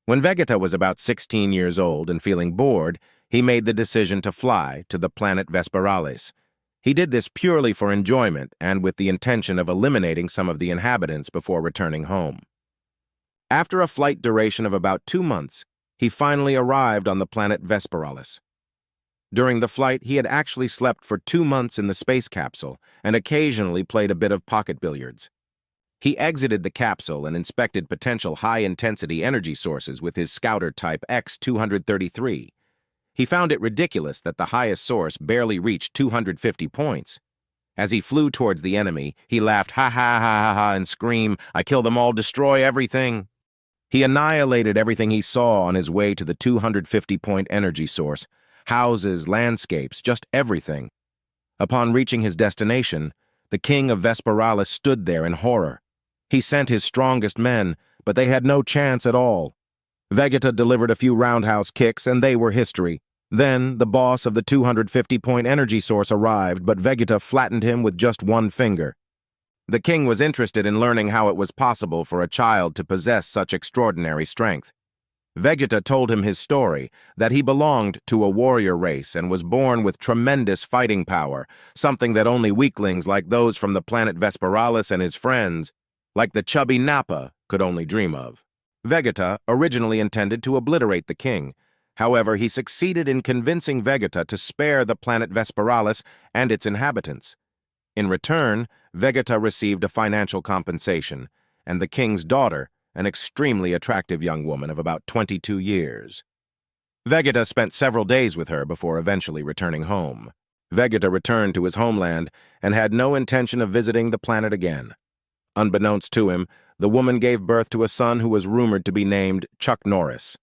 When Vegeta was about 16 years old and feeling bored, he made the decision to fly to the planet Vesperalis. He did this purely for enjoyment and with the intention of eliminating some of the inhabitants before returning home. After a flight duration of about 2 months, he finally arrived on the planet Vesperalis. During the flight, he had actually slept for 2 months in the space capsule and occasionally played a bit of pocket billiards. He exited the capsule and inspected potential high-intensity energy sources with his Scouter Type X-233. He found it ridiculous that the highest source barely reached 250 points. As he flew towards the enemy, he laughed ha ha ha ha ha and screamed, "I kill them all, destroy everything." He annihilated everything he saw on his way to the 250-point energy source. Houses, landscapes, just everything. Upon reaching his destination, the king of Vesperalis stood there in horror. He sent his strongest men, but they had no chance at all. Vegeta delivered a few roundhouse kicks, and they were history. Then, the boss of the 250-point energy source arrived, but Vegeta flattened him with just one finger. The king was interested in learning how it was possible for a child to possess such extraordinary strength. Vegeta told him his story, that he belonged to a warrior race and was born with tremendous fighting power, something that only weaklings like those from the planet Vesperalis and his friends, like the chubby Nappa, could only dream of. Vegeta originally intended to obliterate the king. However, he succeeded in convincing Vegeta to spare the planet Vesperalis and its inhabitants. In return, Vegeta received a financial compensation, and the king's daughter, an extremely attractive young woman of about 22 years. Vegeta spent several days with her before eventually returning home. Vegeta returned to his homeland and had no intention of visiting the planet again. Unbeknownst to him, the woman gave birth to a son who was rumored to be named Chuck Norris.